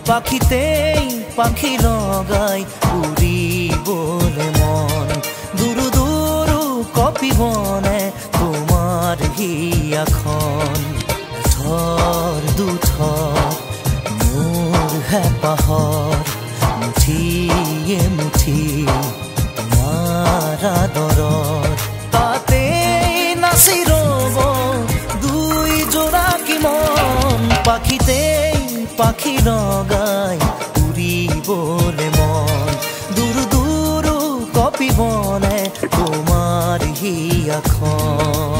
পাখিতেই পাখি লগাই উড়িবলে মন দুৰু দুৰু কপিবনে তোমাৰ হিয়াখন থৰ দুথৰ মোৰ হেঁপাহৰ মুঠিয়ে মুঠি তোমাৰ আদৰৰ তাতেই নাচি ৰ'ব দুই জোড়াকি মন পাখিতেই পাখি লগাই উড়িবলে মন দুৰু দুৰু কপিবনে তোমাৰ হিয়াখন